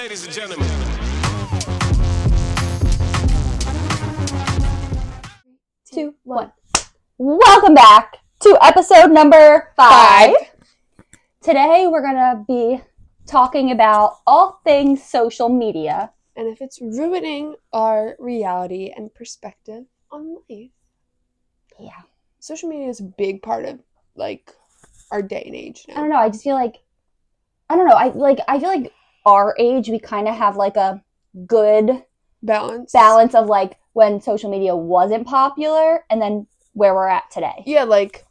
Ladies and gentlemen. 2, 1. Welcome back to episode number 5. Today we're going to be talking about all things social media. And if it's ruining our reality and perspective on life. Yeah. Social media is a big part of, like, our day and age now. I don't know. I just feel like, I don't know. I feel like our age, we kind of have like a good balance of like when social media wasn't popular and then where we're at today. Yeah, like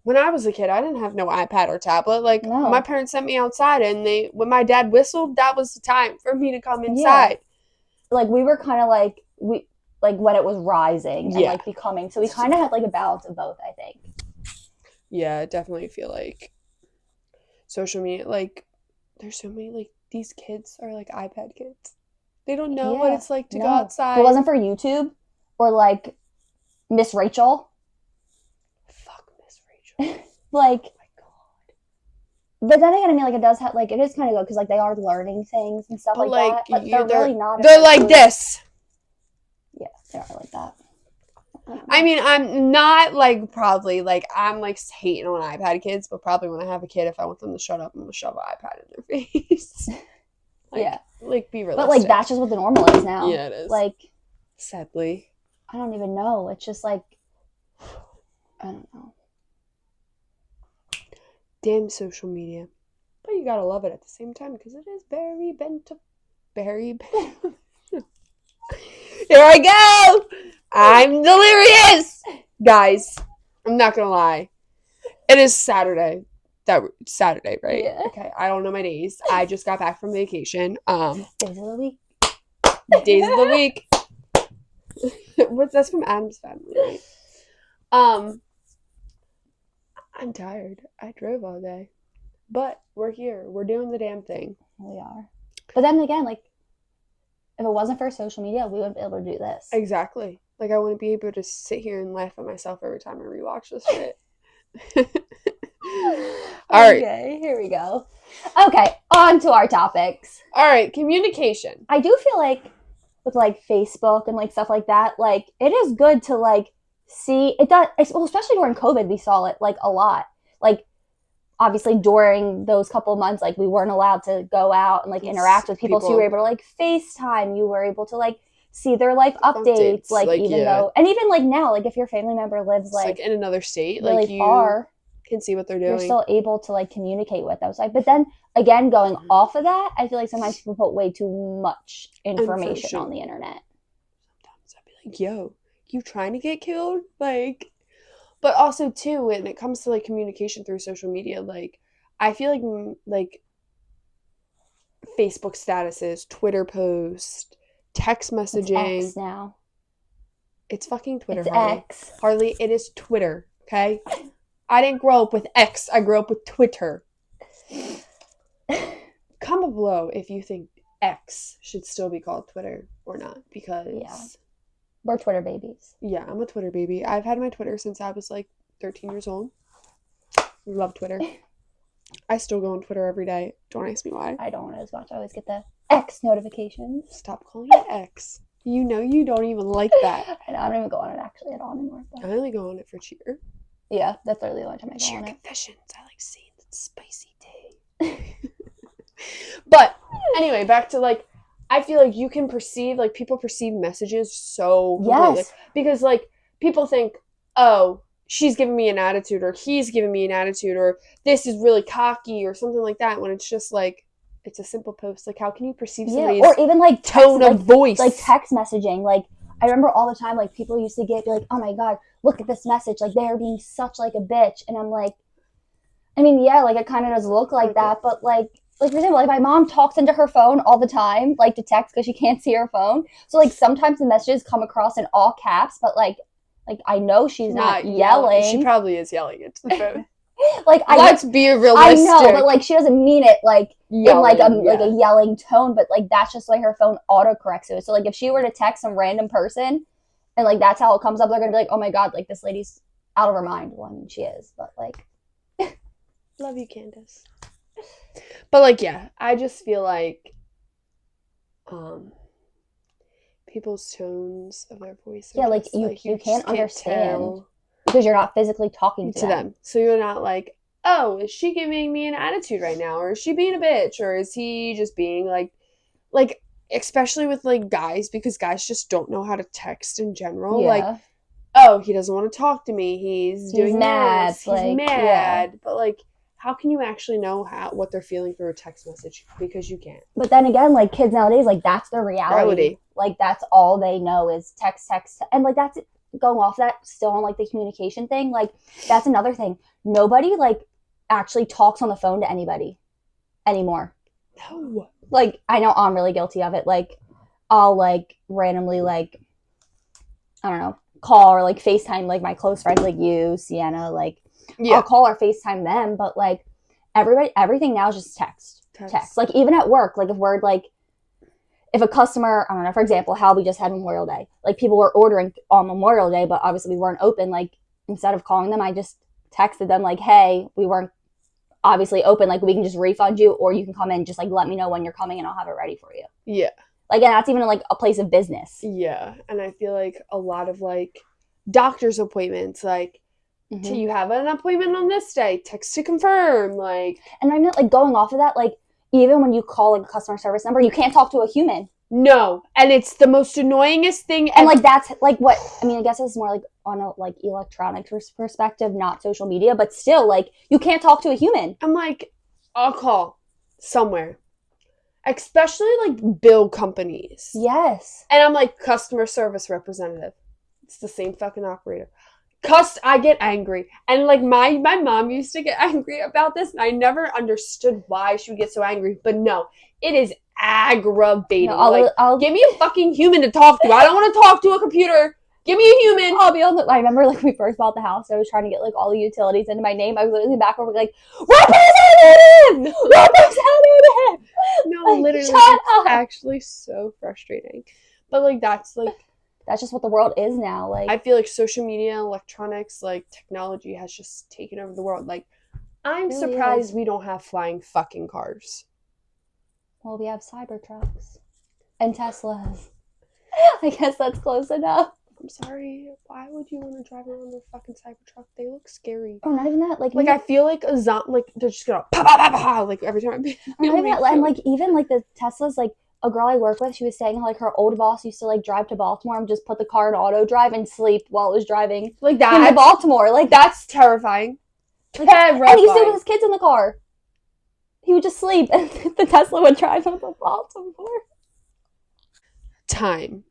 when I was a kid, I didn't have no iPad or tablet. Like my parents sent me outside, and when my dad whistled, that was the time for me to come inside. Yeah. Like we were kind of like when it was rising and like becoming. So we kind of had like a balance of both, I think. Yeah, I definitely feel like social media, like there's so many, like these kids are like iPad kids. They don't know what it's like to go outside. If it wasn't for YouTube or like Miss Rachel. Fuck Miss Rachel. Like, oh my God. But then again, I mean, like it does have like it is kind of good because like they are learning things and stuff like that. But they're really not. They're like this. Yeah, they are like that. I mean, I'm not like probably like I'm like hating on iPad kids, but probably when I have a kid, if I want them to shut up, I'm gonna shove an iPad in their face. Like be realistic. But like that's just what the normal is now. Yeah, it is. Like, sadly, I don't even know. It's just like I don't know. Damn social media, but you gotta love it at the same time because it is very Here I go. I'm delirious, guys. I'm not gonna lie. It is Saturday. Saturday, right? Yeah. Okay. I don't know my days. I just got back from vacation. Days of the week. Days of the week. That's from Addams Family, right? I'm tired. I drove all day, but we're here. We're doing the damn thing. We are. But then again, like if it wasn't for social media, we wouldn't be able to do this. Exactly. Like I wouldn't be able to sit here and laugh at myself every time I rewatch this shit. All right. Okay, here we go. Okay, on to our topics. All right, communication. I do feel like with like Facebook and like stuff like that, like it is good to like see it does, well, especially during COVID, we saw it like a lot. Like obviously during those couple of months, like we weren't allowed to go out and like interact with people, so you were able to like FaceTime, you were able to like see their life updates, like even though, and even like now, like if your family member lives like in another state, really like you far, can see what they're doing. You're still able to like communicate with them. But then again, going off of that, I feel like sometimes people put way too much information on the internet. Sometimes I'd be like, yo, you trying to get killed? Like, but also too, when it comes to like communication through social media, like I feel like Facebook statuses, Twitter posts, text messaging. It's X now. It's fucking Twitter. It's Harley. X. Harley, it is Twitter. Okay. I didn't grow up with X. I grew up with Twitter. Comment below if you think X should still be called Twitter or not, because we're Twitter babies. Yeah, I'm a Twitter baby. I've had my Twitter since I was like 13 years old. Love Twitter. I still go on Twitter every day. Don't ask me why. I don't as much. I always get the X notifications. Stop calling it X. You know you don't even like that. I don't even go on it actually at all anymore. I only go on it for cheer. Yeah, that's literally the only time I go cheer on it. Confessions. I like seeing the spicy tea. But anyway, back to like, I feel like you can perceive, like people perceive messages so completely. Yes. Because like people think, oh, she's giving me an attitude, or he's giving me an attitude, or this is really cocky or something like that, when it's just like, it's a simple post. Like how can you perceive somebody's or even like tone of voice? Like text messaging. Like I remember all the time, like people used to be like, oh my God, look at this message. Like they're being such like a bitch. And I'm like, I mean, yeah, like it kind of does look like that. But like for example, like my mom talks into her phone all the time, like to text because she can't see her phone. So like sometimes the messages come across in all caps, but like I know she's not yelling. She probably is yelling into the phone. Like let's be realistic. I know, but like she doesn't mean it like yelling, in like a yelling tone, but like that's just like her phone autocorrects it. So like if she were to text some random person and like that's how it comes up, they're gonna be like, oh my God, like this lady's out of her mind. Well, I mean she is, but like love you, Candace. But like, yeah, I just feel like people's tones of their voice. Yeah, like, just, you can't understand tell because you're not physically talking to them. So you're not like, oh, is she giving me an attitude right now? Or is she being a bitch? Or is he just being like, especially with like guys, because guys just don't know how to text in general. Yeah. Like, oh, he doesn't want to talk to me. He's doing mad. this. He's mad. Yeah. But like, how can you actually know what they're feeling through a text message? Because you can't. But then again, like, kids nowadays, like, that's their reality. Like, that's all they know is text. And like, that's going off that still on like the communication thing. Like, that's another thing. Nobody like actually talks on the phone to anybody anymore. No. Like, I know I'm really guilty of it. Like, I'll like randomly like, I don't know, call or like FaceTime like my close friends like you, Sienna, like, I'll call or FaceTime them, but like everything now is just text. Like, even at work, like, if we're like, if a customer, I don't know, for example, how we just had Memorial Day, like, people were ordering on Memorial Day, but obviously we weren't open. Like, instead of calling them, I just texted them like, hey, we weren't obviously open. Like, we can just refund you, or you can come in, just like let me know when you're coming and I'll have it ready for you. Yeah. Like, and that's even like a place of business. Yeah. And I feel like a lot of like doctor's appointments, like, do you have an appointment on this day? Text to confirm. Like, and I'm not like going off of that, like, even when you call like a customer service number, you can't talk to a human. No. And it's the most annoyingest thing. And like, that's like what, I mean, I guess it's more like on a like electronic perspective, not social media, but still, like, you can't talk to a human. I'm like, I'll call somewhere. Especially like bill companies. Yes. And I'm like, customer service representative. It's the same fucking operator. I get angry. And like my mom used to get angry about this, and I never understood why she would get so angry. But no, it is aggravating. No, I'll give me a fucking human to talk to. I don't want to talk to a computer. Give me a human. I'll be on the, I remember like when we first bought the house, I was trying to get like all the utilities into my name. I was literally back over like, representative! No, like, literally, it's actually so frustrating. But like, that's just what the world is now. Like, I feel like social media, electronics, like technology has just taken over the world. Like, I'm really surprised we don't have flying fucking cars. Well, we have Cybertrucks and Teslas. I guess that's close enough. I'm sorry. Why would you want to drive around a fucking Cybertruck? They look scary. Oh, not even that. Like I feel like a zombie. Like, they're just gonna pa pa pa pa like every time. Not even that. And like, even like the Teslas, like, a girl I work with, she was saying how like her old boss used to like drive to Baltimore and just put the car in auto drive and sleep while it was driving like that to Baltimore. Like, that's terrifying. Like, and he used to do with his kids in the car. He would just sleep, and the Tesla would drive him to Baltimore. Time.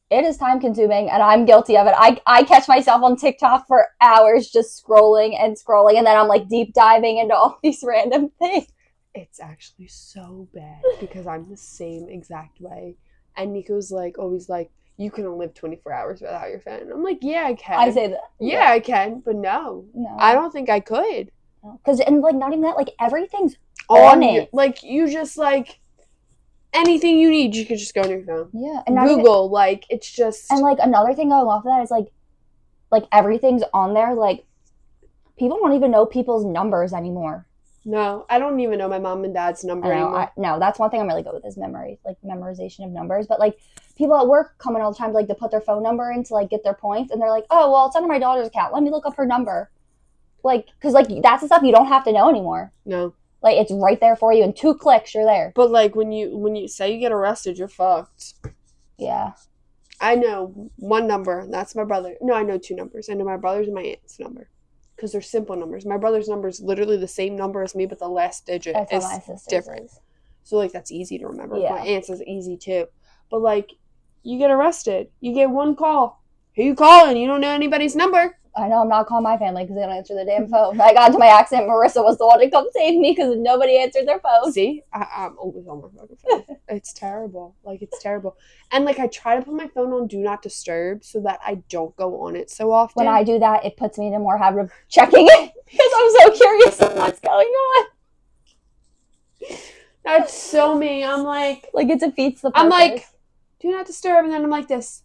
It is time consuming, and I'm guilty of it. I catch myself on TikTok for hours just scrolling, and then I'm like deep diving into all these random things. It's actually so bad because I'm the same exact way. And Nico's like, always like, you can live 24 hours without your phone. I'm like, yeah, I can. I say that. Yeah, I can, but no. I don't think I could. Because, and like, not even that, like, everything's on it. Like, you just like, anything you need, you could just go on your phone. Yeah. And Google, like, it's just. And like, another thing going off of that is like everything's on there. Like, people don't even know people's numbers anymore. No, I don't even know my mom and dad's number anymore. No, that's one thing I'm really good with is memory, like memorization of numbers. But like, people at work come in all the time to like to put their phone number in to like get their points, and they're like, oh, well, it's under my daughter's account. Let me look up her number. Like, because like that's the stuff you don't have to know anymore. No. Like, it's right there for you. In 2 clicks, you're there. But like when you say you get arrested, you're fucked. Yeah. I know one number. That's my brother. No, I know 2 numbers. I know my brother's and my aunt's number. Because they're simple numbers. My brother's number is literally the same number as me, but the last digit is different. So, like, that's easy to remember. Yeah. My aunt's is easy, too. But, like, you get arrested. You get one call. Who you calling? You don't know anybody's number. I know, I'm not calling my family because they don't answer the damn phone. When I got into my accident, Marissa was the one to come save me because nobody answered their phone. See? I'm always on my fucking phone. It's terrible. Like, it's terrible. And, like, I try to put my phone on Do Not Disturb so that I don't go on it so often. When I do that, it puts me in a more habit of checking it because I'm so curious of what's going on. That's so me. I'm like... Like, it defeats the purpose. I'm like, Do Not Disturb, and then I'm like this.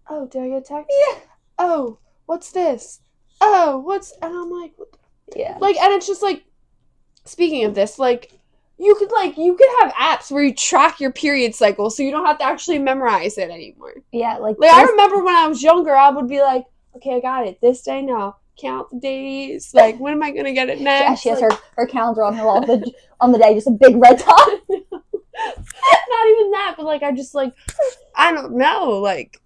Oh, did I get a text? Yeah. Oh, what's this? Oh, what's... And I'm like... What? Yeah. Like, and it's just like... Speaking of this, like... you could have apps where you track your period cycle so you don't have to actually memorize it anymore. Yeah, like I remember when I was younger, I would be like, okay, I got it. This day now. Count the days. Like, when am I gonna get it next? Yeah, she has her calendar on her wall on the day, just a big red dot. Not even that, but like I just like I don't know, like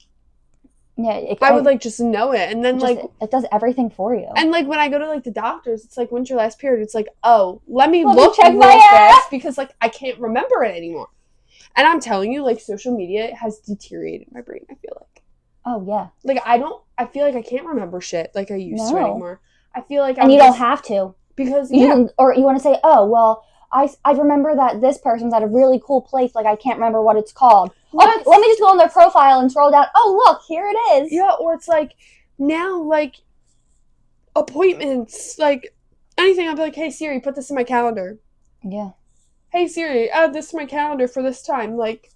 yeah, I would like just know it, and then just, like it does everything for you. And like when I go to like the doctors, it's like, when's your last period? It's like, oh, let me check my fast because like I can't remember it anymore. And I'm telling you, like social media has deteriorated my brain. I feel like. Oh yeah. Like I feel like I can't remember shit like I used to anymore. I feel like and you don't have to because or you want to say, oh well, I remember that this person's at a really cool place. Like I can't remember what it's called. Oh, let me just go on their profile and scroll down. Oh look, here it is. Yeah, or it's like now like appointments, like anything. I'll be like, hey Siri, put this in my calendar. Yeah. Hey Siri, add this to my calendar for this time. Like,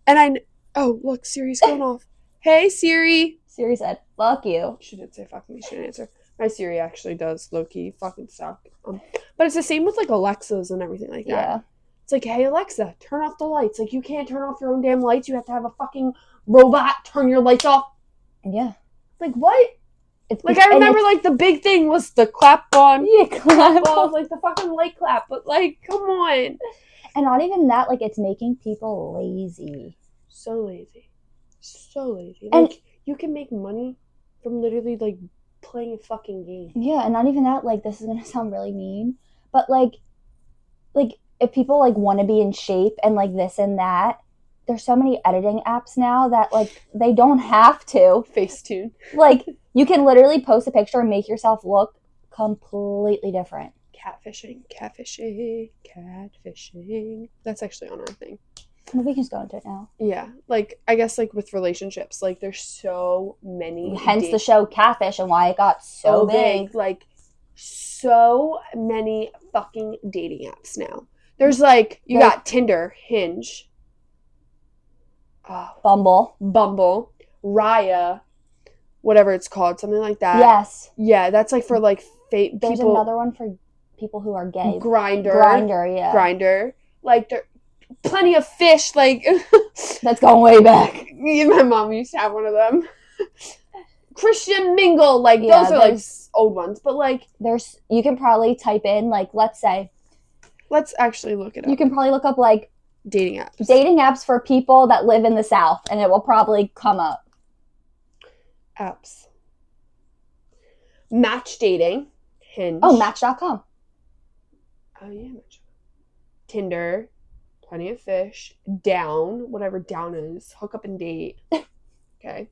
and oh look, Siri's going off. Hey Siri. Siri said, fuck you. She did say fuck me. She didn't answer. My Siri actually does low-key fucking suck. But it's the same with like Alexas and everything like that. Yeah. It's like, hey Alexa, turn off the lights. Like you can't turn off your own damn lights. You have to have a fucking robot turn your lights off. Yeah. Like what? Like I remember like the big thing was the clap on. Yeah, clap on. Like the fucking light clap. But like, come on. And not even that, like it's making people lazy. So lazy. So lazy. And like you can make money from literally like playing a fucking game. Yeah, and not even that, like this is gonna sound really mean, but like if people like want to be in shape and like this and that, there's so many editing apps now that like they don't have to. Facetune. Like you can literally post a picture and make yourself look completely different. Catfishing. That's actually on our thing. Well, we can just go into it now. Yeah, like I guess like with relationships, like there's so many. Hence the show Catfish and why it got so big. Like so many fucking dating apps now. There's like you got Tinder, Hinge, Bumble, Raya, whatever it's called, something like that. Yes. Yeah, that's like for like fake people. There's another one for people who are gay. Grindr, yeah. Grindr. Like there plenty of fish, like that's going way back. My mom used to have one of them. Christian Mingle, like those are like old ones, but like you can probably type in like let's actually look it up. You can probably look up like dating apps for people that live in the South, and it will probably come up. Apps. Match dating, Hinge. Oh, Match.com. Oh yeah, Match. Tinder. Plenty of fish. Down, whatever Down is. Hook up and date. Okay.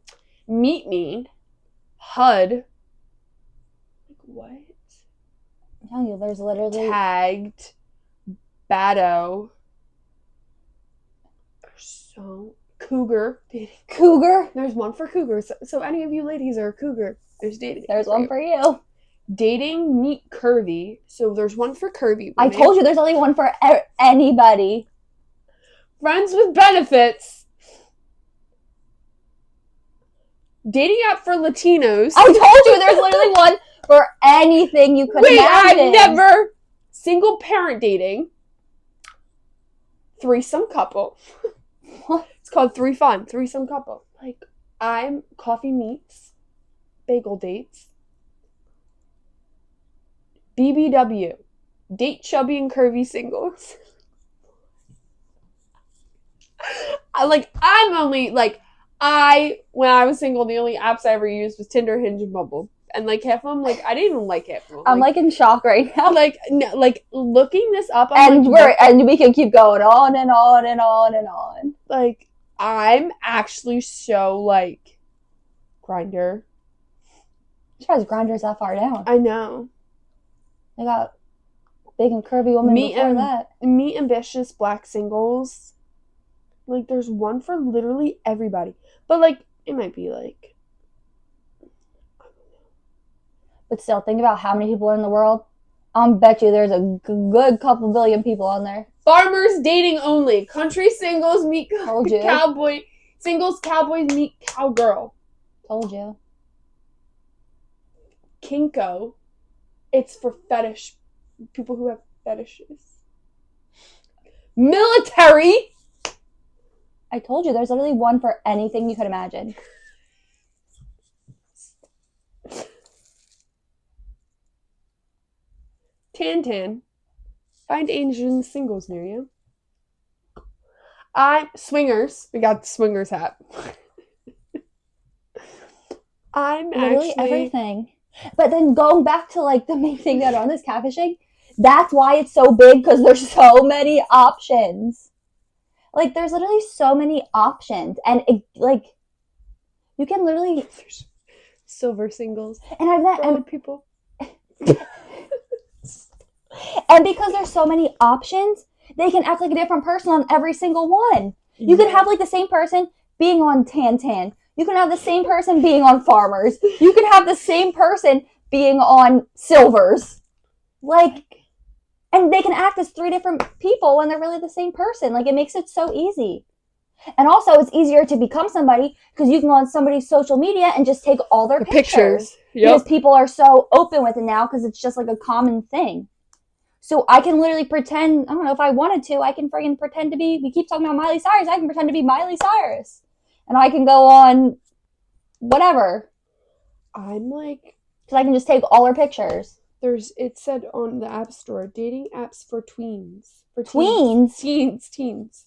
Meet Me. HUD. Like what? I'm telling you, there's literally Tagged. Baddo. So Cougar. Cougar. There's one for cougars. So any of you ladies are a cougar. There's dating. There's one for you. Dating Meet Curvy. So there's one for curvy women. I told you there's only one for anybody. Friends with Benefits. Dating app for Latinos. I told you there's literally one for anything you could imagine. I've never. Single parent dating. Threesome couple. What? It's called Threesome couple. Like, I'm coffee meets. Bagel dates. BBW. Date chubby and curvy singles. When I was single, the only apps I ever used was Tinder, Hinge, and Bumble. And like half of them, like I didn't even like half of them. I'm like in shock right now. Like looking this up, and we can keep going on and on and on and on. Like I'm actually so like Grindr. I'm surprised Grindr's that far down. I know. They got big and curvy women before that. Meet ambitious black singles. Like there's one for literally everybody. But like it might be like. But still, think about how many people are in the world. I'll bet you there's a good couple billion people on there. Farmers dating only. Country singles meet cowboy. Singles cowboys meet cowgirl. Told you. Kinko. It's for fetish. People who have fetishes. Military. I told you, there's literally one for anything you could imagine. Tan. Find Asian singles near you. Swingers. We got the swingers hat. I'm literally actually everything. But then going back to like the main thing that on this catfishing, that's why it's so big, because there's so many options. Like there's literally so many options, and it, like you can literally there's silver singles. And I've met and people. And because there's so many options, they can act like a different person on every single one. You can have like the same person being on Tan. You can have the same person being on Farmers. You can have the same person being on Silvers. Like, and they can act as 3 different people when they're really the same person. Like, it makes it so easy. And also, it's easier to become somebody because you can go on somebody's social media and just take all their pictures. Yep. Because people are so open with it now because it's just like a common thing. So I can literally pretend, I don't know, if I wanted to, I can friggin' pretend to be, we keep talking about Miley Cyrus, I can pretend to be Miley Cyrus. And I can go on whatever. I'm like... Because I can just take all her pictures. It said on the App Store, dating apps for tweens. For tweens? Teens.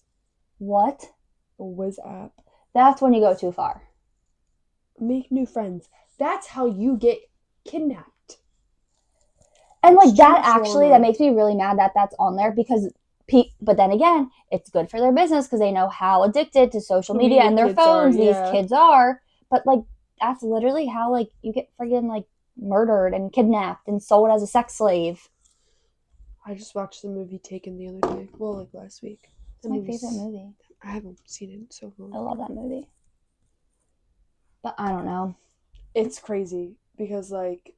What? A Wiz app. That's when you go too far. Make new friends. That's how you get kidnapped. And like that actually, that makes me really mad that that's on there because... But then again, it's good for their business because they know how addicted to social media and their phones these kids are. But like, that's literally how like you get friggin' like murdered and kidnapped and sold as a sex slave. I just watched the movie Taken the other day. Well, like last week. It's my favorite movie. I haven't seen it in so long. I love that movie. But I don't know. It's crazy because like...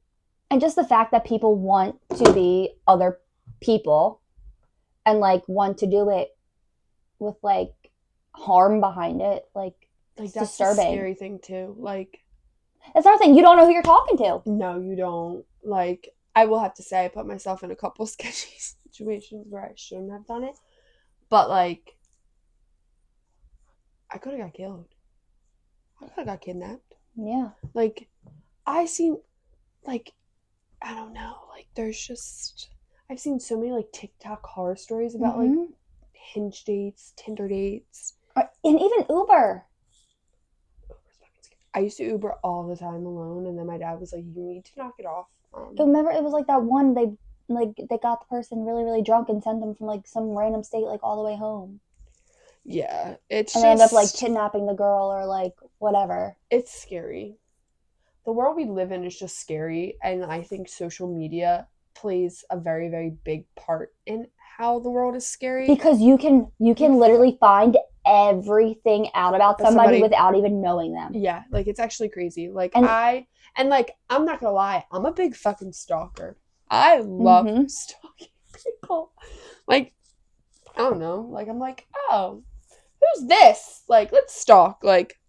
And just the fact that people want to be other people and like want to do it with like harm behind it, like it's that's disturbing. A scary thing too. Like that's another thing. You don't know who you're talking to. No, you don't. Like I will have to say, I put myself in a couple sketchy situations where I shouldn't have done it, but like I could have got killed. I could have got kidnapped. Yeah. Like I seen, like I don't know. Like there's just. I've seen so many like TikTok horror stories about like Hinge dates, Tinder dates, and even Uber. I used to Uber all the time alone, and then my dad was like, "You need to knock it off." Remember, it was like that one they got the person really really drunk and sent them from like some random state like all the way home. Yeah, it's. And they end up like kidnapping the girl or like whatever. It's scary. The world we live in is just scary, and I think social media plays a very, very big part in how the world is scary. Because you can literally find everything out about somebody without even knowing them. Yeah, like it's actually crazy. Like I'm not gonna lie, I'm a big fucking stalker. I love stalking people. Like, I don't know. Like I'm like, oh, who's this? Like, let's stalk. Like,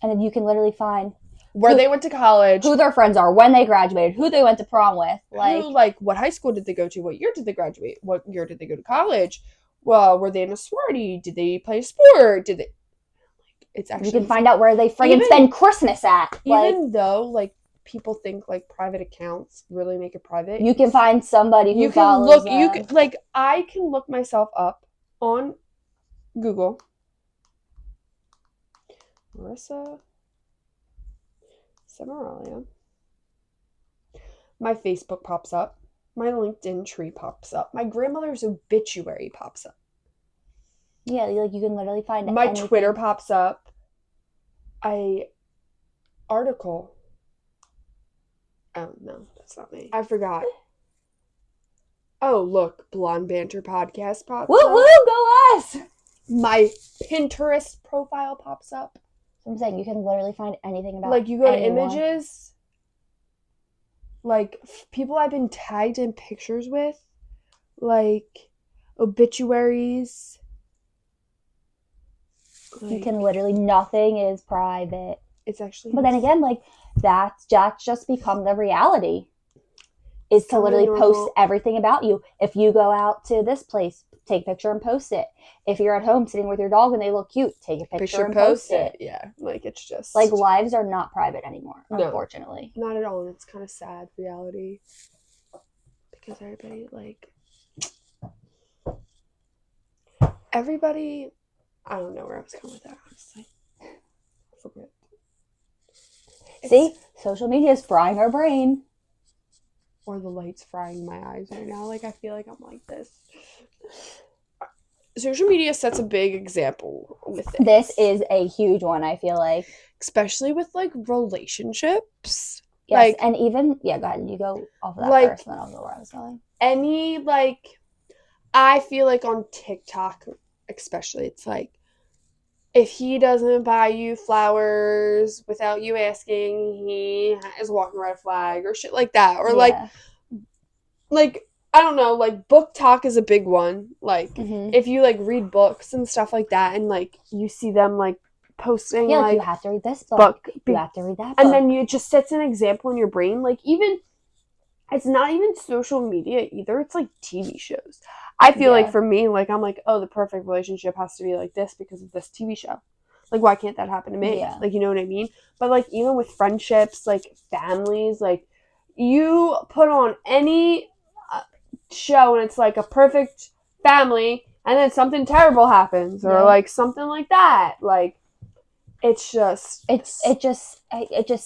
and then you can literally find where they went to college, who their friends are, when they graduated, who they went to prom with, like what high school did they go to, what year did they graduate, what year did they go to college, well, were they in a sorority, did they play a sport, did they, like, it's actually, you can find out where they friggin' spend Christmas at. Even though like people think like private accounts really make it private, you can find somebody who follows look. them. You can like I can look myself up on Google. Marissa Samaria. My Facebook pops up. My LinkedIn tree pops up. My grandmother's obituary pops up. Yeah, like you can literally find my anything. Twitter pops up. Article. Oh no, that's not me. I forgot. Oh look, Blonde Banter podcast pops up. Woo woo, go us! My Pinterest profile pops up. I'm saying you can literally find anything about like you go to images, like people I've been tagged in pictures with, like obituaries. Like, you can literally, nothing is private. It's actually, but then again, like that's just become the reality. is to literally post everything about you. If you go out to this place, take a picture and post it. If you're at home sitting with your dog and they look cute, take a picture and post it. Yeah, like it's just like lives are not private anymore, unfortunately. Not at all. And it's kind of sad reality because everybody, I don't know where I was going with that, honestly. I forget. See, social media is frying our brain. Or the light's frying my eyes right now. Like, I feel like I'm like this. Social media sets a big example with this. This is a huge one, I feel like. Especially with, like, relationships. Yes, like, and even, go ahead. You go off of that first, and then I'll go where I was going. Any, like, I feel like on TikTok, especially, it's like, if he doesn't buy you flowers without you asking, he is walking a red flag or shit like that. Or like, I don't know, like book talk is a big one. Like if you like read books and stuff like that and like you see them like posting like you have to read this book. You have to read that book. And then it just sets an example in your brain. Like even, it's not even social media either. It's like TV shows. I feel like for me, like I'm like, oh, the perfect relationship has to be like this because of this TV show. Like, why can't that happen to me? Yeah. Like, you know what I mean? But like, even with friendships, like families, like you put on any show and it's like a perfect family, and then something terrible happens, or like something like that. Like, it just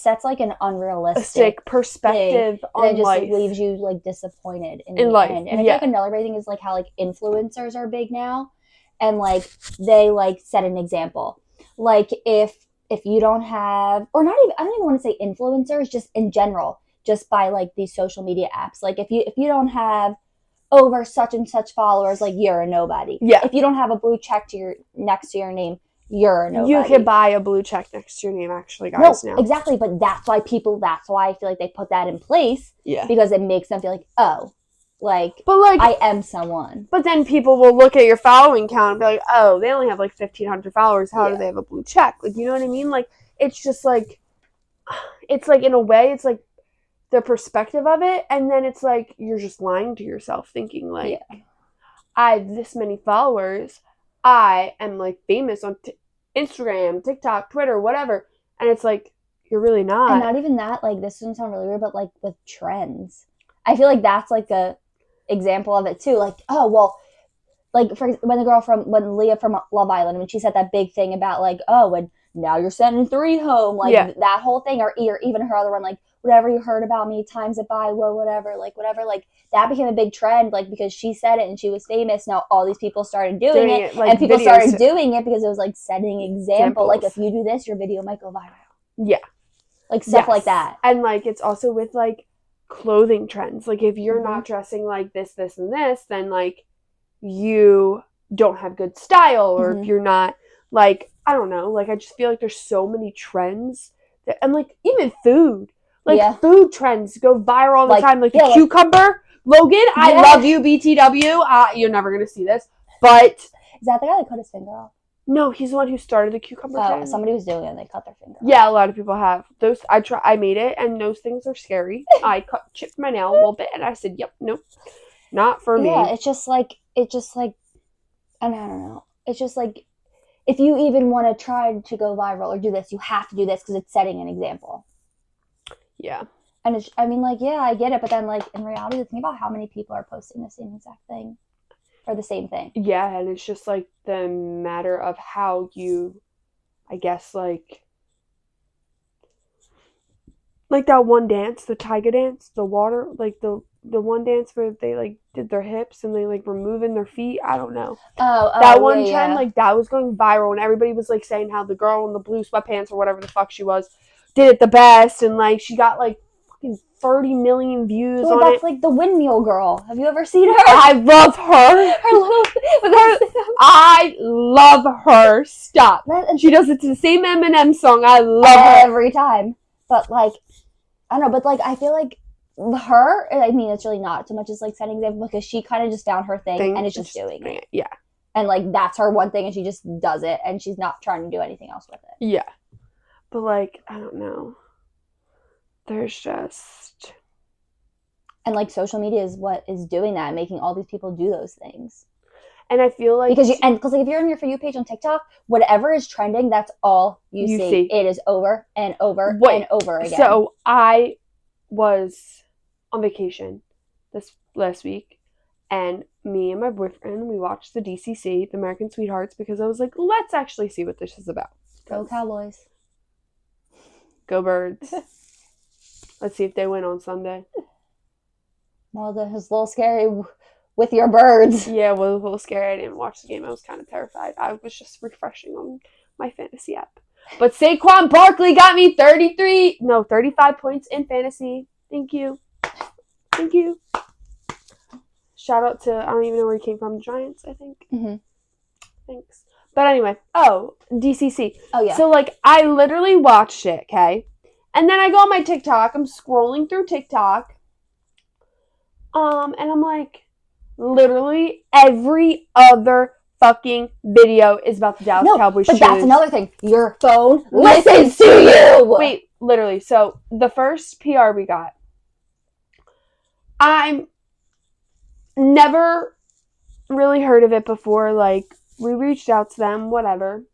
sets like an unrealistic perspective thing, on and it just life. leaves you like disappointed in the life. end. And I feel like another big thing is like how like influencers are big now, and like they like set an example. Like if you don't have, or not even, I don't even want to say influencers, just in general, just by like these social media apps. Like if you don't have over such and such followers, like you're a nobody. Yeah. If you don't have a blue check next to your name, you're a nobody. You can buy a blue check next to your name, actually, guys. No, exactly. But that's why I feel like they put that in place. Yeah. Because it makes them feel like, oh, like, but like I am someone. But then people will look at your following count and be like, oh, they only have like 1,500 followers. How do they have a blue check? Like, you know what I mean? Like, it's just like, it's like, in a way, it's like the perspective of it. And then it's like, you're just lying to yourself thinking like, I have this many followers. I am like famous on Instagram, TikTok, Twitter, whatever. And it's like, you're really not. And not even that, like, this doesn't sound really weird, but like with trends. I feel like that's like a example of it too. Like, oh, well, like when Leah from Love Island, when she said that big thing about like, oh, and now you're sending 3 home, like that whole thing, or even her other one, like, whatever you heard about me, times it by, well, whatever, like that became a big trend, like, because she said it and she was famous. Now all these people started doing it, like, and people started doing it because it was like setting example. Like, if you do this, your video might go viral. Yeah. Like stuff like that. And like, it's also with like clothing trends. Like, if you're not dressing like this, this, and this, then like you don't have good style, or if you're not like, I don't know, like, I just feel like there's so many trends that, and like even food, like food trends go viral all the time. Like the cucumber, Logan, I love you, BTW. You're never gonna see this, but is that the guy that cut his finger off? No, he's the one who started the cucumber trend. Somebody was doing it and they cut their finger off. Yeah, a lot of people have. Those, I made it, and those things are scary. I chipped my nail a little bit, and I said, yep, nope, not for me. Yeah, it's just like, I don't know. It's just like, if you even want to try to go viral or do this, you have to do this because it's setting an example. Yeah. And it's, I mean, like, yeah, I get it, but then, like, in reality, think about how many people are posting the same exact thing. Or the same thing. Yeah, and it's just like the matter of how you, I guess, like that one dance, the Tyga dance, the water, like the one dance where they like did their hips and they like were moving their feet. I don't know. That one trend, like, that was going viral, and everybody was like saying how the girl in the blue sweatpants or whatever the fuck she was did it the best, and like she got like 30 million views on that's like the windmill girl. Have you ever seen her? I love her. I love her. Stop. She does it to the same Eminem song. I love her every time. But like, I don't know. But like, I feel like her. I mean, it's really not so much as like setting example, because she kind of just found her thing and is just doing it. Yeah. And like, that's her one thing, and she just does it, and she's not trying to do anything else with it. Yeah. But like, I don't know. There's just, And like social media is what is doing that, making all these people do those things. And I feel like because like if you're on your For You page on TikTok, whatever is trending, that's all you see. It is over and over and over again. So I was on vacation this last week, and me and my boyfriend, we watched the DCC, the American Sweethearts, because I was like, let's actually see what this is about. Go Cowboys. Go Birds. Let's see if they win on Sunday. Well, that was a little scary with your birds. Yeah, it was a little scary. I didn't watch the game. I was kind of terrified. I was just refreshing on my fantasy app. But Saquon Barkley got me 35 points in fantasy. Thank you. Shout out to, I don't even know where he came from, Giants, I think. Mm-hmm. Thanks. But anyway, DCC. Oh, yeah. So, like, I literally watched it, okay? And then I go on my TikTok. I'm scrolling through TikTok. And I'm like, literally every other fucking video is about the Dallas Cowboys but shootings. That's another thing. Your phone listens to you. Wait, literally. So the first PR we got, I'm never really heard of it before. Like, we reached out to them, whatever.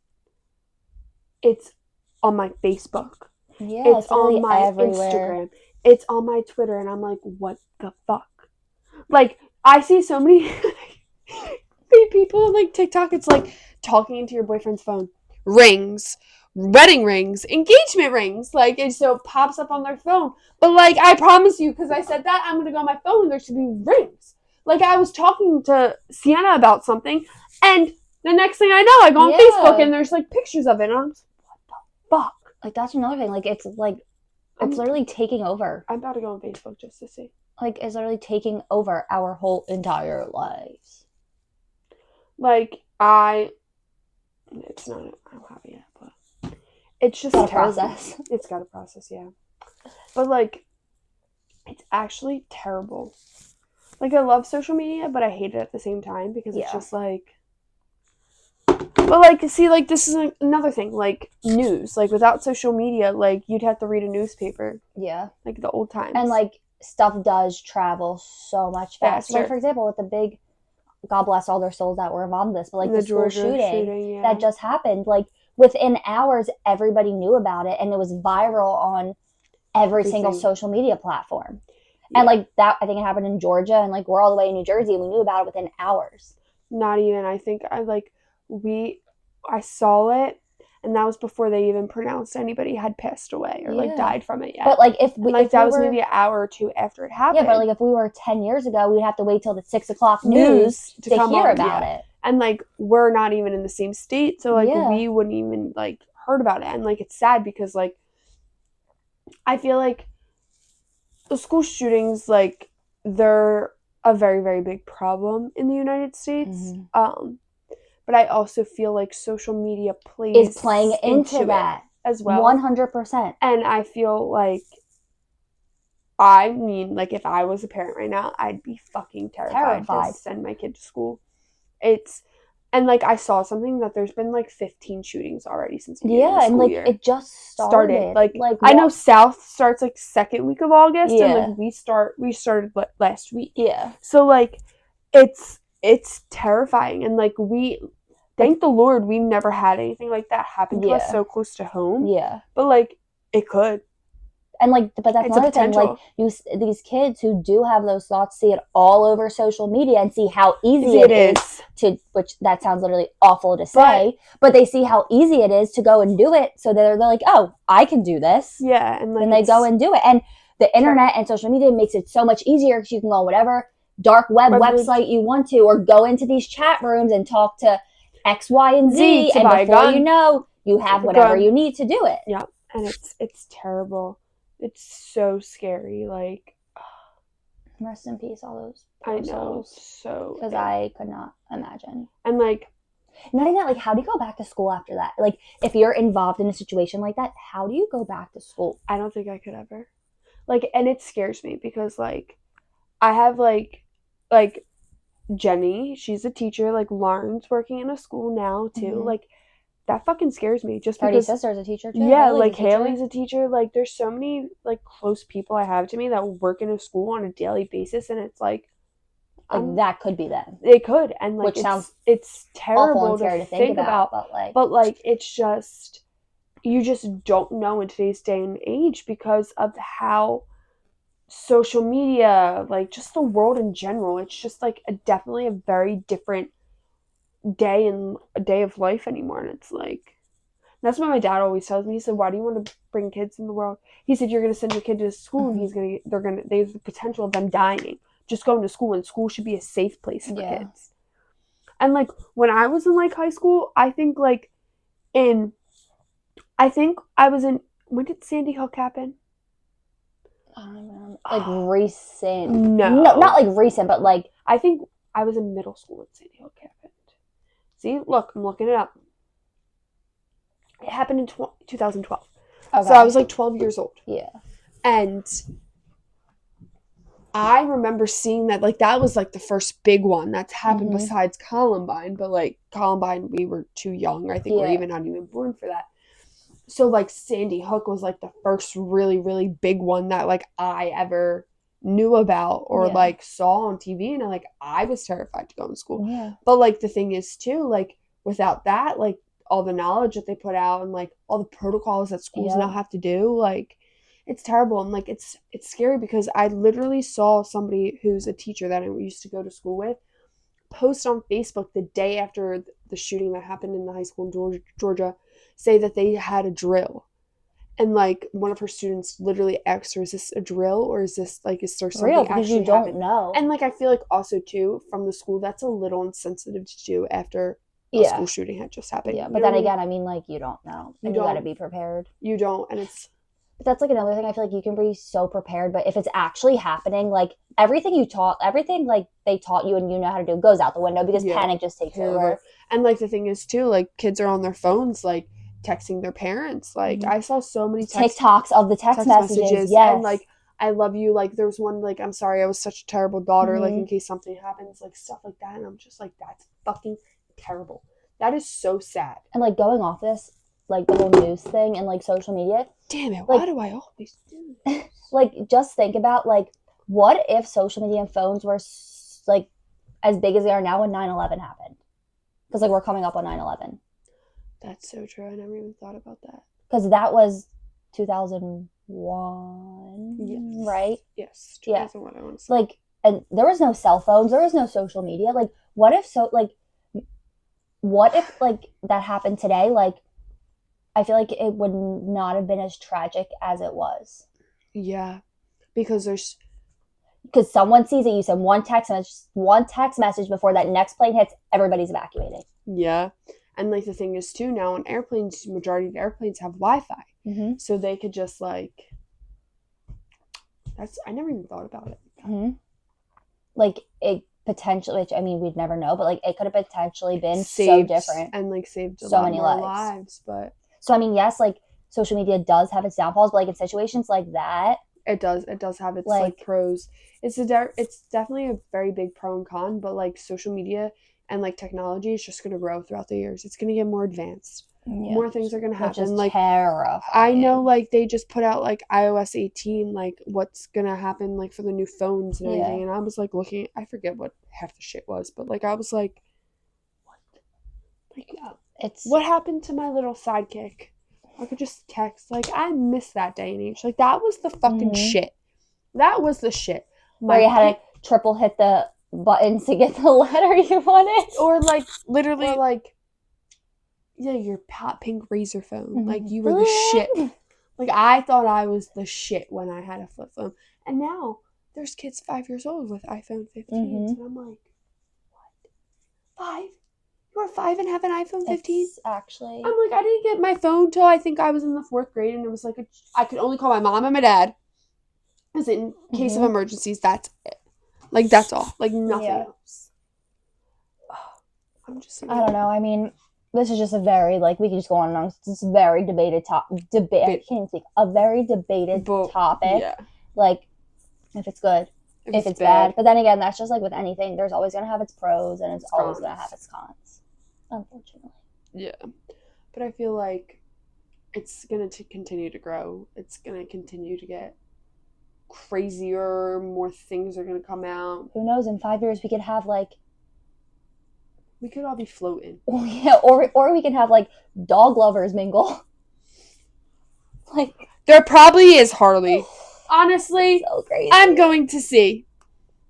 It's on my Facebook. Yeah, it's on my Instagram. It's on my Twitter, and I'm like, what the fuck? Like, I see so many people like TikTok. It's like talking into your boyfriend's phone. Rings, wedding rings, engagement rings. Like, it so pops up on their phone. But like, I promise you, because I said that, I'm gonna go on my phone and there should be rings. Like, I was talking to Sienna about something, and the next thing I know, I go on Facebook and there's like pictures of it, and I'm just like, what the fuck? Like, that's another thing. Like, it's literally taking over. I'm about to go on Facebook just to see. Like, it's literally taking over our whole entire lives. Like, it's not, I don't have it yet, but it's just a process. It's got a process, yeah. But, like, it's actually terrible. Like, I love social media, but I hate it at the same time, because it's just, like, but, like, see, like, this is another thing, like, news. Like, without social media, like, you'd have to read a newspaper. Yeah. Like, the old times. And, like, stuff does travel so much faster. Like, for example, with the big, God bless all their souls that were involved in this, but, like, the school shooting that just happened, like, within hours, everybody knew about it, and it was viral on every single social media platform. Yeah. And, like, that, I think it happened in Georgia, and, like, we're all the way in New Jersey, and we knew about it within hours. Not even. I think, I saw it, and that was before they even pronounced anybody had passed away or like died from it yet. But like if that was maybe an hour or two after it happened. Yeah, but like if we were 10 years ago, we'd have to wait till the 6 o'clock news to hear about it. And like we're not even in the same state, so like we wouldn't even like heard about it. And like it's sad because like I feel like the school shootings, like they're a very, very big problem in the United States. Mm-hmm. But I also feel like social media is playing into that as well. 100%. And I feel like, I mean, like if I was a parent right now, I'd be fucking terrified to send my kid to school. And like I saw something that there's been like 15 shootings already since the beginning of the school year. It just started. Like I know South starts like second week of August, and like we started last week. Yeah. So like it's terrifying, and like thank the Lord we've never had anything like that happen to us so close to home. Yeah. But like it could. And like, but that's another thing. Like, these kids who do have those thoughts see it all over social media and see how easy it is to. Which that sounds literally awful to say, but they see how easy it is to go and do it. So they're like, "Oh, I can do this." Yeah, and they go and do it. And the internet and social media makes it so much easier because you can go on whatever dark web website you want to, or go into these chat rooms and talk to X, Y, and Z, and before you know, you have whatever you need to do it. Yeah, and it's terrible. It's so scary. Like, rest in peace, all those. I know, so because I could not imagine. And like, not even that. Like, how do you go back to school after that? Like, if you're involved in a situation like that, how do you go back to school? I don't think I could ever. Like, and it scares me because like, I have like Jenny. She's a teacher. Like, Lauren's working in a school now too. Mm-hmm. Like, that fucking scares me. Just Cardi's because, sister's a teacher too. yeah, Haley's like a teacher. Haley's a teacher. Like, there's so many like close people I have to me that work in a school on a daily basis, and it's like that could be them. It could, and like which sounds it's terrible awful and scary to think about, but like it's just, you just don't know in today's day and age because of how social media, like just the world in general, it's just like definitely a very different day of life anymore. And it's like, that's what my dad always tells me. He said, why do you want to bring kids in the world? He said, you're going to send your kid to school and there's the potential of them dying just going to school, and school should be a safe place for kids. And like when I was in like high school, I think I was in, when did Sandy Hook happen? Like recent. No, not like recent, but like I think I was in middle school when Sandy Hook happened. See, look, I'm looking it up. It happened in 2012. Okay. So I was like 12 years old. Yeah. And I remember seeing that, like, that was like the first big one that's happened besides Columbine. But like Columbine, we were too young. I think we're even not even born for that. So like Sandy Hook was like the first really, really big one that like I ever knew about or like saw on TV, and I was terrified to go in school. Yeah. But like the thing is too, like without that, like all the knowledge that they put out and like all the protocols that schools now have to do, like it's terrible. And like it's scary because I literally saw somebody who's a teacher that I used to go to school with post on Facebook the day after the shooting that happened in the high school in Georgia, say that they had a drill. And like one of her students literally asked her, is this a drill or is this like, is there something real? Because you don't know. And like I feel like also too from the school, that's a little insensitive to do after a school shooting had just happened. Yeah, but then again, I mean, like you don't know, and you got to be prepared. You don't, and it's. But that's like another thing. I feel like you can be so prepared, but if it's actually happening, like everything like they taught you and you know how to do goes out the window because panic just takes over. And like the thing is too, like kids are on their phones, like texting their parents. Like I saw so many TikToks of the text messages. Yes. And like, I love you. Like there was one, like, I'm sorry, I was such a terrible daughter. Like in case something happens, like stuff like that. And I'm just like, that's fucking terrible. That is so sad. And like going off this, like the whole news thing and like social media. Damn it, why do I always do this? Like just think about like, what if social media and phones were like as big as they are now when 9/11 happened? Because like we're coming up on 9/11. That's so true. I never even thought about that. Because that was 2001, right? Yes, 2001. I want to say. Like, and there was no cell phones. There was no social media. Like, what if that happened today? Like, I feel like it would not have been as tragic as it was. Yeah, because someone sees it. You send one text message before that next plane hits. Everybody's evacuating. Yeah. And like the thing is too, now on airplanes, majority of airplanes have Wi-Fi, so they could just like. I never even thought about it. Like it potentially, which I mean we'd never know, but like it could have potentially been so different and like saved so many lives. But so I mean, yes, like social media does have its downfalls, but like in situations like that, it does have its like pros. It's definitely a very big pro and con, but like social media and like technology is just going to grow throughout the years. It's going to get more advanced. More things are going to happen. Which is like terrifying. I know, like they just put out like iOS 18, like what's going to happen like for the new phones and everything. And I was like looking, I forget what half the shit was, but like I was like, what? Like what happened to my little sidekick? I could just text. Like I miss that day and age. Like that was the fucking shit. That was the shit. Where you had to triple hit the buttons to get the letter you wanted, or like literally like your hot pink razor phone. Like you were the shit. Like I thought I was the shit when I had a flip phone, and now there's kids 5 years old with iPhone 15s, and I'm like, what? 5? You are 5 and have an iPhone 15? Actually, I'm like, I didn't get my phone till I think I was in the 4th grade, and it was like I could only call my mom and my dad, as in case of emergencies. That's it. Like, that's all. Like, nothing else. I'm just... I don't know. I mean, this is just a very, like, we could just go on and on. It's just a very debated topic. I can't even speak. A very debated topic. Yeah. Like, if it's good. If it's bad. But then again, that's just like with anything. There's always going to have its pros and it's always going to have its cons. Unfortunately. Yeah. But I feel like it's going to continue to grow. It's going to continue to get crazier. More things are going to come out. Who knows? In 5 years, we could have like. We could all be floating. Yeah, or we can have like dog lovers mingle. Like there probably is, Harley. Honestly, so crazy. I'm going to see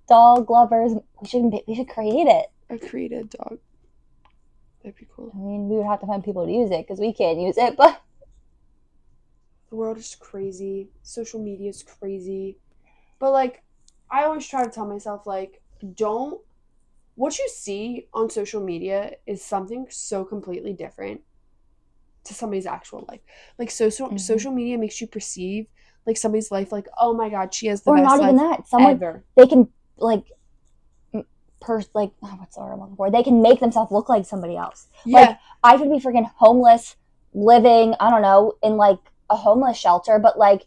dog lovers. We should create it. A created dog. That'd be cool. I mean, we would have to find people to use it because we can't use it, but the world is crazy. Social media is crazy. But like, I always try to tell myself like, don't. What you see on social media is something so completely different to somebody's actual life. Like social media makes you perceive like somebody's life like, oh my god, she has the best life ever. Or not even that. Someone they can like what's the word I'm looking for? They can make themselves look like somebody else. Yeah. Like I could be freaking homeless, living, I don't know, in like a homeless shelter, but like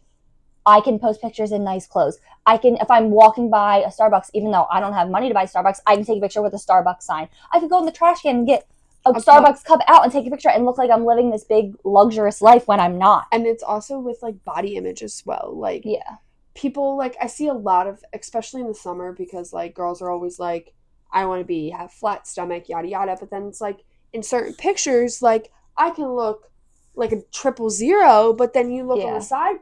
I can post pictures in nice clothes. I can, if I'm walking by a Starbucks, even though I don't have money to buy Starbucks, I can take a picture with a Starbucks sign. I could go in the trash can and get a Starbucks cup out and take a picture and look like I'm living this big luxurious life when I'm not. And it's also with like body image as well. Like yeah, people like I see a lot of, especially in the summer, because like girls are always like, I want to have flat stomach, yada yada. But then it's like in certain pictures, like I can look like a 000, but then you look on the side,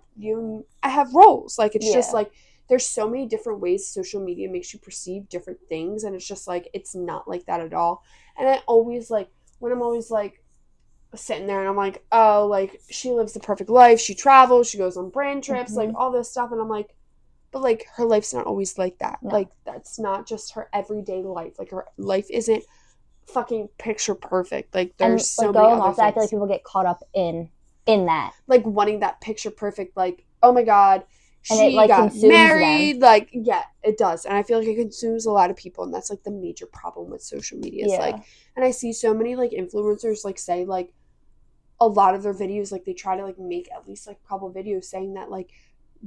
I have rolls. Like it's just like there's so many different ways social media makes you perceive different things, and it's just like it's not like that at all. And I always like when I'm always like sitting there and I'm like, oh, like she lives the perfect life, she travels, she goes on brand trips, like all this stuff, and I'm like, but like her life's not always like that. No. Like that's not just her everyday life. Like her life isn't fucking picture perfect. Like there's so many other things. I feel like people get caught up in that, like wanting that picture perfect, like oh my god, she like got married them. Like yeah, it does. And I feel like it consumes a lot of people, and that's like the major problem with social media is like, and I see so many like influencers like say like a lot of their videos, like they try to like make at least like a couple videos saying that like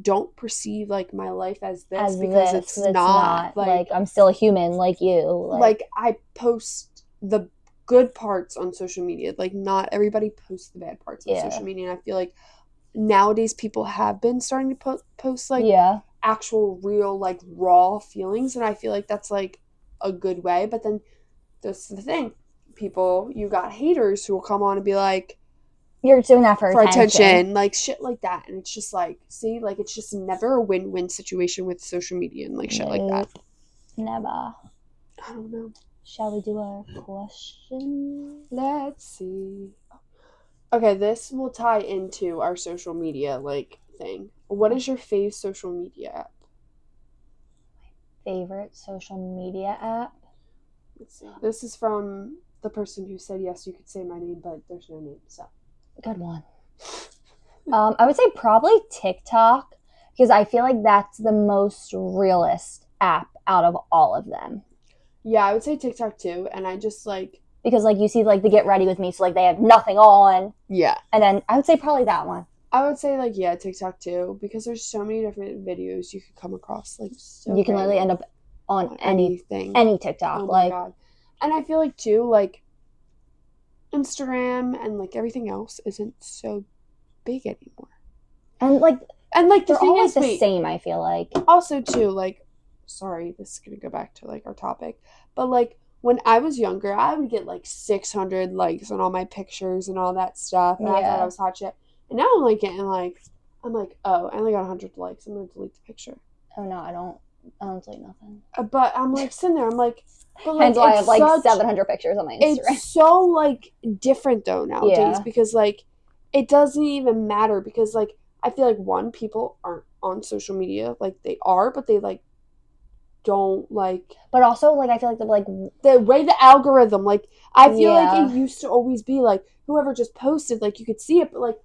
don't perceive like my life as this because it's not like I'm still a human like you. Like I post the good parts on social media. Like not everybody posts the bad parts on social media, and I feel like nowadays people have been starting to post like actual real like raw feelings, and I feel like that's like a good way. But then that's the thing, you got haters who will come on and be like, you're doing that for attention, like shit like that. And it's just like, see, like it's just never a win-win situation with social media and like shit like that. Never. I don't know. Shall we do our question? Let's see. Okay, this will tie into our social media like thing. What is your fave social media app? My favorite social media app? Let's see. This is from the person who said yes, you could say my name, but there's no name, so. Good one. I would say probably TikTok, because I feel like that's the most realist app out of all of them. Yeah, I would say TikTok too, and I just like... Because like you see like the Get Ready With Me, so like they have nothing on. Yeah. And then I would say probably that one. I would say like, yeah, TikTok too, because there's so many different videos you could come across. Like so you can literally end up on anything. Any TikTok. Oh my God. And I feel like too, like Instagram and like everything else isn't so big anymore. And like the thing is the same, I feel like. Also too, like, sorry, this is gonna go back to like our topic, but like when I was younger, I would get like 600 likes on all my pictures and all that stuff, and I thought I was hot shit. And now I'm like getting like, I'm like, oh, I only got 100 likes, I'm gonna delete the picture. Oh no, I don't delete nothing. But I'm like sitting there, I'm like, but like, hence why I have like 700 pictures on my Instagram. It's so like different though nowadays because like it doesn't even matter, because like I feel like one, people aren't on social media, like they are, but they like don't like. But also like I feel like the way the algorithm, like I feel like it used to always be like whoever just posted, like you could see it, but like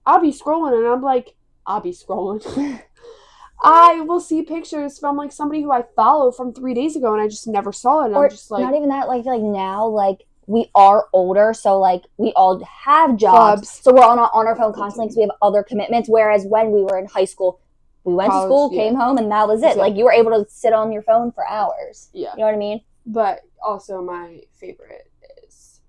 I'll be scrolling and I'm like, I'll be scrolling. I will see pictures from like somebody who I follow from 3 days ago and I just never saw it. And or I'm just like, not even that. Like I feel like now, like we are older, so like we all have jobs, so we're on our phone constantly because we have other commitments. Whereas when we were in high school, we went to school, came home, and that was it. Like you were able to sit on your phone for hours. Yeah, you know what I mean. But also, my favorite is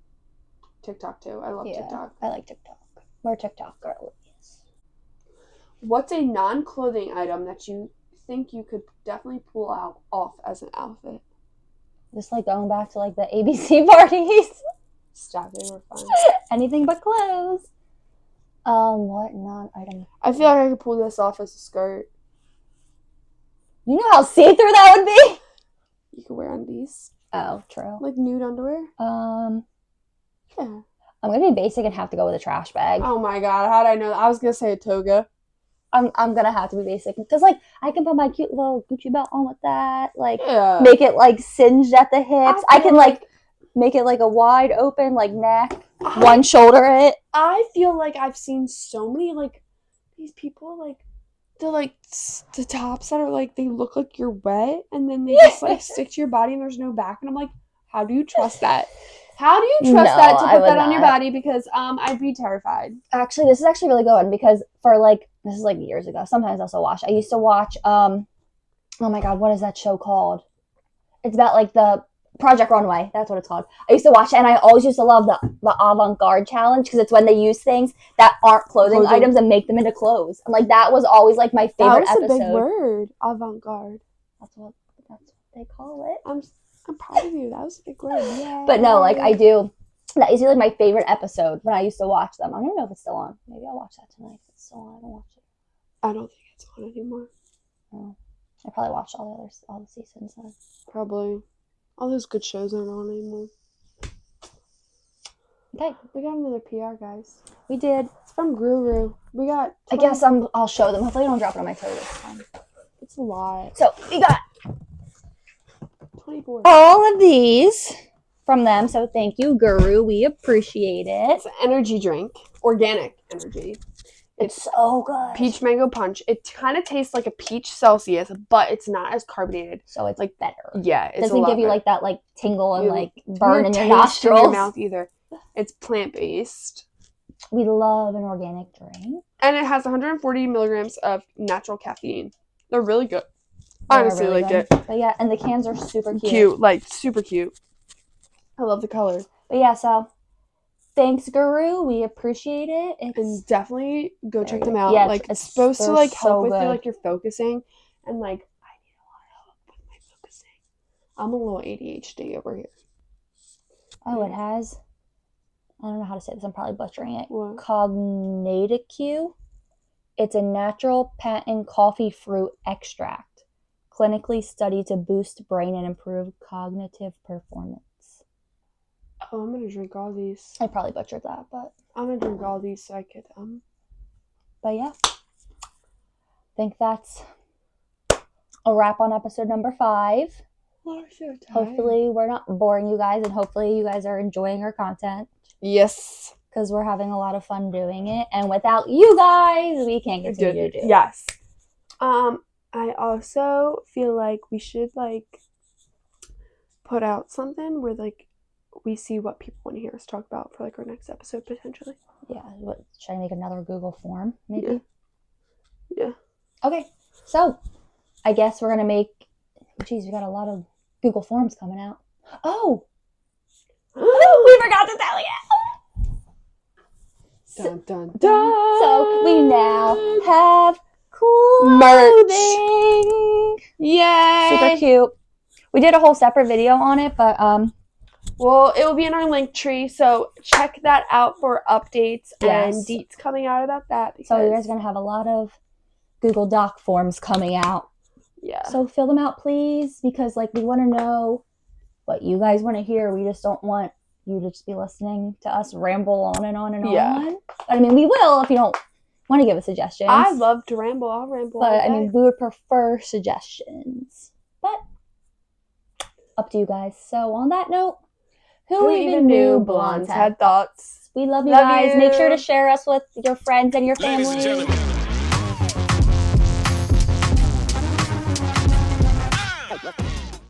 TikTok too. I love TikTok. I like TikTok. We're TikTok girlies. What's a non-clothing item that you think you could definitely pull off as an outfit? Just like going back to like the ABC parties. Stop, they were fun. Anything but clothes. What non-item? I feel like I could pull this off as a skirt. You know how see-through that would be? You could wear undies. Oh, true. Like nude underwear? Yeah. I'm gonna be basic and have to go with a trash bag. Oh my god, how did I know that? I was gonna say a toga. I'm gonna have to be basic because like I can put my cute little Gucci belt on with that, like Yeah. make it like singed at the hips. I can like make it like a wide open like neck, one shoulder it. I feel like I've seen so many like these people like the tops that are like they look like you're wet and then they just like stick to your body and there's no back and I'm like, how do you trust that? How do you trust that to put that on your body? Because I'd be terrified. Actually, this is actually really good one because for like this is like years ago. Sometimes I also watch. I used to watch oh my god, what is that show called? It's about like the Project Runway. That's what it's called. I used to watch it and I always used to love the avant-garde challenge because it's when they use things that aren't clothing items and make them into clothes. And like that was always like my favorite episode. That was a big word, avant-garde. That's what they call it. I'm proud of you. That was a big word. Yeah. But no, like I do. That used to be like my favorite episode when I used to watch them. I don't know if it's still on. Maybe I'll watch that tonight. If it's still on, I don't watch it. I don't think it's on anymore. Oh. I probably watched all the seasons then. Probably. All those good shows aren't on anymore. Okay. We got another PR, guys. We did. It's from Guru. We got 20... I guess I'll show them. Hopefully I don't drop it on my toe this time. It's a lot. So we got 24. all of these from them. So thank you, Guru. We appreciate it. It's an energy drink. Organic energy. It's so good. Peach mango punch. It kind of tastes like a peach Celsius, but it's not as carbonated. So it's like better. Yeah, it doesn't give you like that like tingle and like burn in your taste nostrils. In your mouth either. It's plant-based. We love an organic drink. And it has 140 milligrams of natural caffeine. They're really good. Honestly, really like good. it. But yeah, and the cans are super cute. Cute, like super cute. I love the color. But yeah, so thanks, Guru. We appreciate it. And definitely go check them out. Yeah, like it's supposed to like help with good. you, like you're focusing, and like I need a lot of help with my focusing. I'm a little ADHD over here. Oh, it has. I don't know how to say this. I'm probably butchering it. What? Cognitiq. It's a natural patent coffee fruit extract, clinically studied to boost brain and improve cognitive performance. Oh, I'm gonna drink all these. I probably butchered that, but I'm gonna drink all these so I could But yeah, I think that's a wrap on episode number 5. Oh, I'm so tired. Hopefully we're not boring you guys, and hopefully you guys are enjoying our content. Yes. Because we're having a lot of fun doing it, and without you guys, we can't continue to do it. Yes. I also feel like we should like put out something where like we see what people want to hear us talk about for like our next episode potentially. Yeah. What, should I make another Google form? Maybe. Yeah. Okay. So, I guess we're gonna make. Geez, we got a lot of Google Forms coming out. Oh. We forgot to tell you. Dun, dun, dun. So we now have merch. clothing. Yay! Super cute. We did a whole separate video on it, but well, it will be in our link tree, so check that out for updates and Yes. deets coming out about that. So you guys are gonna have a lot of Google Doc forms coming out. Yeah. So fill them out, please, because like we want to know what you guys want to hear. We just don't want you to just be listening to us ramble on and on and on. But I mean, we will if you don't want to give us suggestions. I love to ramble. I'll ramble. But all I day. mean, we would prefer suggestions. But up to you guys. So on that note, who even knew blondes had thoughts? We love you Love guys. you. Make sure to share us with your friends and your Ladies and family. gentlemen.